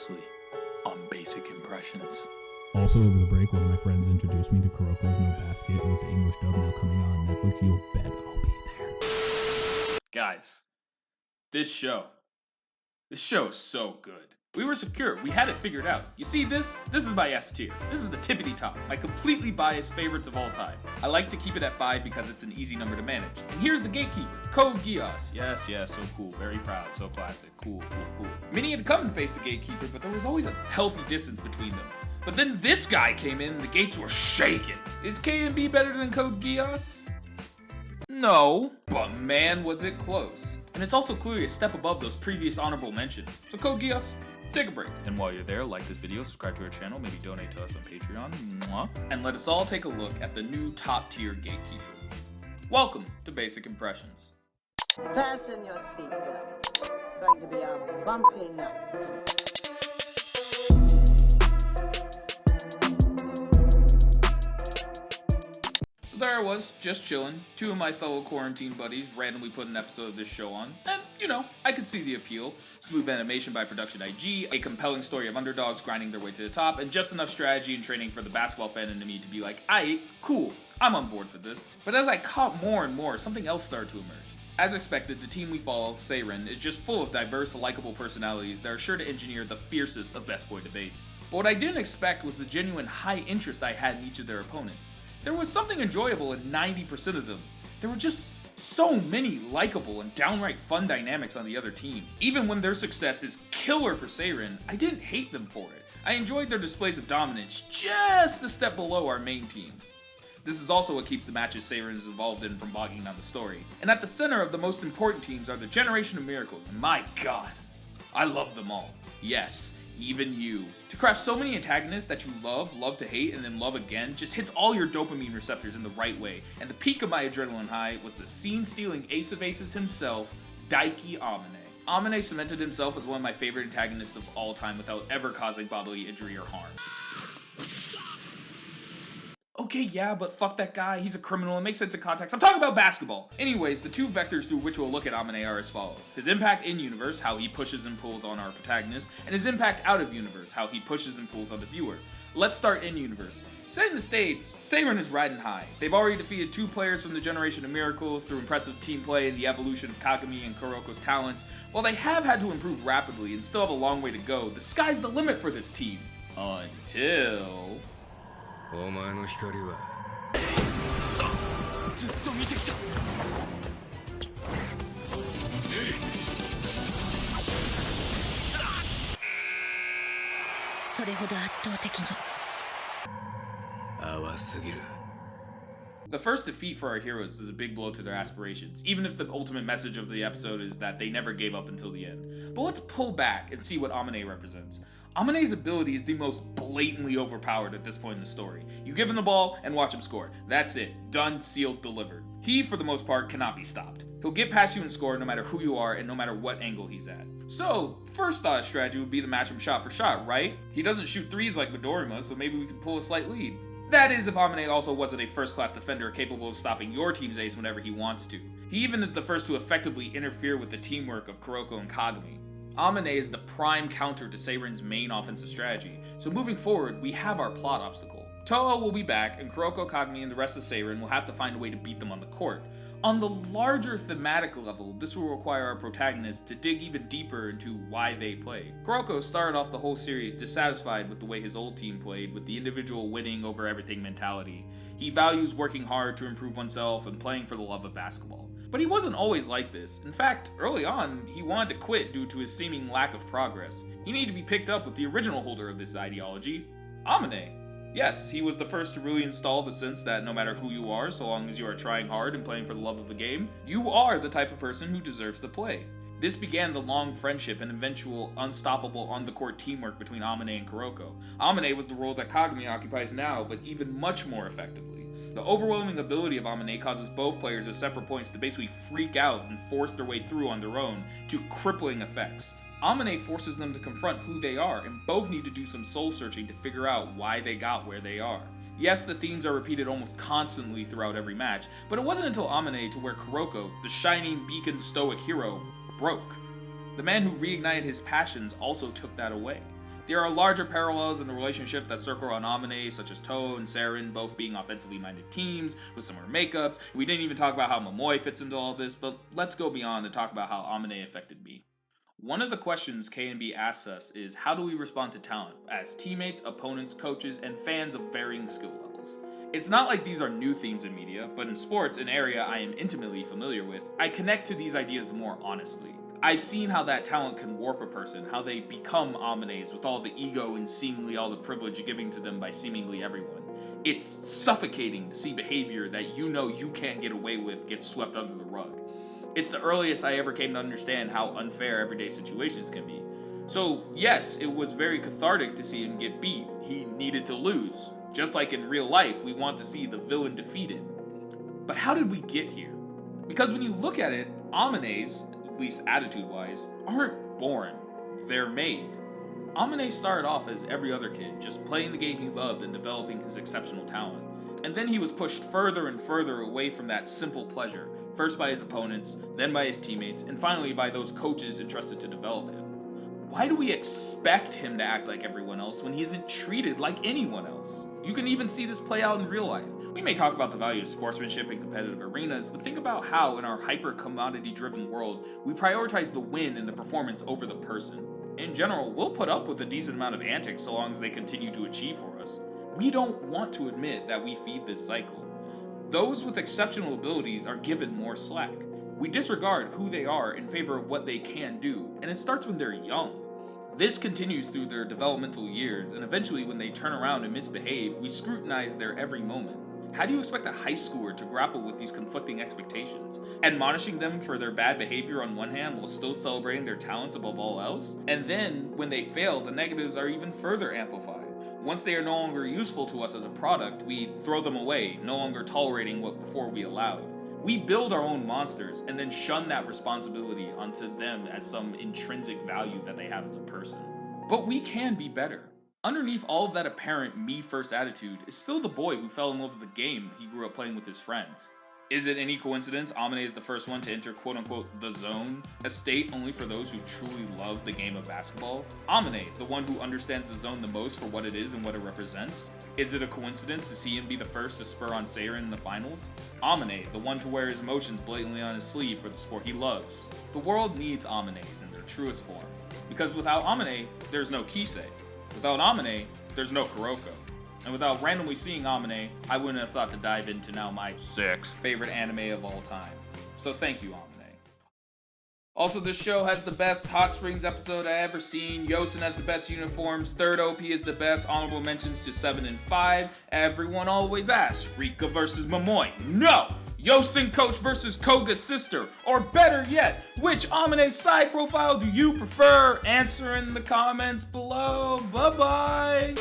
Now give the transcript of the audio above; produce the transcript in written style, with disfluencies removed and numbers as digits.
previously on Basic Impressions. Also, over the break, one of my friends introduced me to Kuroko's No Basket, and with the English dub now coming out on Netflix, you'll bet I'll be there. Guys, this show is so good. We were secure. We had it figured out. You see this? This is my S tier. This is the tippity top. My completely biased favorites of all time. I like to keep it at 5 because it's an easy number to manage. And here's the gatekeeper, Code Geass. Yes, so cool. Very proud. So classic. Cool. Minnie had come and face the gatekeeper, but there was always a healthy distance between them. But then this guy came in and the gates were shaking. Is K&B better than Code Geass? No, but man was it close. And it's also clearly a step above those previous honorable mentions. So Code Geass, take a break. And while you're there, like this video, subscribe to our channel, maybe donate to us on Patreon. Mwah. And let us all take a look at the new top tier gatekeeper. Welcome to Basic Impressions. Fasten your seatbelts. It's going to be a bumpy night. So there I was, just chilling. Two of my fellow quarantine buddies randomly put an episode of this show on, and, I could see the appeal. Smooth animation by Production IG, a compelling story of underdogs grinding their way to the top, and just enough strategy and training for the basketball fan in me to be like, aight, cool, I'm on board for this. But as I caught more and more, something else started to emerge. As expected, the team we follow, Seiren, is just full of diverse, likable personalities that are sure to engineer the fiercest of best boy debates. But what I didn't expect was the genuine high interest I had in each of their opponents. There was something enjoyable in 90% of them. There were just so many likable and downright fun dynamics on the other teams. Even when their success is killer for Seiren, I didn't hate them for it. I enjoyed their displays of dominance just a step below our main teams. This is also what keeps the matches Seiren is involved in from bogging down the story. And at the center of the most important teams are the Generation of Miracles, and my god, I love them all. Yes, even you. To craft so many antagonists that you love to hate, and then love again just hits all your dopamine receptors in the right way, and the peak of my adrenaline high was the scene-stealing ace of aces himself, Daiki Aomine. Aomine cemented himself as one of my favorite antagonists of all time without ever causing bodily injury or harm. Okay, yeah, but fuck that guy, he's a criminal, it makes sense in context. I'm talking about basketball! Anyways, the two vectors through which we'll look at Aomine are as follows. His impact in-universe, how he pushes and pulls on our protagonist, and his impact out-of-universe, how he pushes and pulls on the viewer. Let's start in-universe. Setting the stage, Seiren is riding high. They've already defeated 2 players from the Generation of Miracles through impressive team play and the evolution of Kagami and Kuroko's talents. While they have had to improve rapidly and still have a long way to go, the sky's the limit for this team. Until... お前の光はずっと見てきた。それほど圧倒的に。淡すぎる。 The first defeat for our heroes is a big blow to their aspirations, even if the ultimate message of the episode is that they never gave up until the end. But let's pull back and see what Aomine represents. Aomine's ability is the most blatantly overpowered at this point in the story. You give him the ball and watch him score. That's it. Done, sealed, delivered. He, for the most part, cannot be stopped. He'll get past you and score no matter who you are and no matter what angle he's at. So, first thought strategy would be to match him shot for shot, right? He doesn't shoot threes like Midorima, so maybe we can pull a slight lead. That is, if Aomine also wasn't a first-class defender capable of stopping your team's ace whenever he wants to. He even is the first to effectively interfere with the teamwork of Kuroko and Kagami. Aomine is the prime counter to Seiren's main offensive strategy, so moving forward, we have our plot obstacle. Toho will be back, and Kuroko, Kagami, and the rest of Seiren will have to find a way to beat them on the court. On the larger thematic level, this will require our protagonist to dig even deeper into why they play. Kuroko started off the whole series dissatisfied with the way his old team played, with the individual winning over everything mentality. He values working hard to improve oneself and playing for the love of basketball. But he wasn't always like this. In fact, early on, he wanted to quit due to his seeming lack of progress. He needed to be picked up with the original holder of this ideology, Aomine. Yes, he was the first to really install the sense that no matter who you are, so long as you are trying hard and playing for the love of the game, you are the type of person who deserves to play. This began the long friendship and eventual unstoppable on-the-court teamwork between Aomine and Kuroko. Aomine was the role that Kagami occupies now, but even much more effectively. The overwhelming ability of Aomine causes both players at separate points to basically freak out and force their way through on their own, to crippling effects. Aomine forces them to confront who they are, and both need to do some soul-searching to figure out why they got where they are. Yes, the themes are repeated almost constantly throughout every match, but it wasn't until Aomine to where Kuroko, the shining beacon stoic hero, broke. The man who reignited his passions also took that away. There are larger parallels in the relationship that circle on Amine, such as To and Saren both being offensively minded teams with similar makeups. We didn't even talk about how Momoi fits into all this, but let's go beyond and talk about how Amine affected me. One of the questions KNB asks us is, how do we respond to talent as teammates, opponents, coaches, and fans of varying skill levels? It's not like these are new themes in media, but in sports, an area I am intimately familiar with, I connect to these ideas more honestly. I've seen how that talent can warp a person, how they become Amines with all the ego and seemingly all the privilege giving to them by seemingly everyone. It's suffocating to see behavior that you know you can't get away with get swept under the rug. It's the earliest I ever came to understand how unfair everyday situations can be. So yes, it was very cathartic to see him get beat. He needed to lose. Just like in real life, we want to see the villain defeated. But how did we get here? Because when you look at it, Amines, at least attitude-wise, aren't born. They're made. Amine started off as every other kid, just playing the game he loved and developing his exceptional talent. And then he was pushed further and further away from that simple pleasure, first by his opponents, then by his teammates, and finally by those coaches entrusted to develop him. Why do we expect him to act like everyone else when he isn't treated like anyone else? You can even see this play out in real life. We may talk about the value of sportsmanship in competitive arenas, but think about how, in our hyper-commodity-driven world, we prioritize the win and the performance over the person. In general, we'll put up with a decent amount of antics so long as they continue to achieve for us. We don't want to admit that we feed this cycle. Those with exceptional abilities are given more slack. We disregard who they are in favor of what they can do, and it starts when they're young. This continues through their developmental years, and eventually when they turn around and misbehave, we scrutinize their every moment. How do you expect a high schooler to grapple with these conflicting expectations? Admonishing them for their bad behavior on one hand while still celebrating their talents above all else? And then, when they fail, the negatives are even further amplified. Once they are no longer useful to us as a product, we throw them away, no longer tolerating what before we allowed. We build our own monsters and then shun that responsibility onto them as some intrinsic value that they have as a person. But we can be better. Underneath all of that apparent me-first attitude is still the boy who fell in love with the game he grew up playing with his friends. Is it any coincidence Amine is the first one to enter quote-unquote the zone, a state only for those who truly love the game of basketball? Amine, the one who understands the zone the most for what it is and what it represents? Is it a coincidence to see him be the first to spur on Seiren in the finals? Amine, the one to wear his emotions blatantly on his sleeve for the sport he loves. The world needs Amines in their truest form, because without Amine, there's no Kisei. Without Amine, there's no Kuroko. And without randomly seeing Amine, I wouldn't have thought to dive into now my 6th favorite anime of all time. So thank you, Amine. Also, this show has the best Hot Springs episode I ever seen. Yosin has the best uniforms. Third OP is the best. Honorable mentions to 7 and 5. Everyone always asks, Rika versus Momoi. No! Yosin coach versus Koga's sister. Or better yet, which Amine side profile do you prefer? Answer in the comments below. Bye-bye!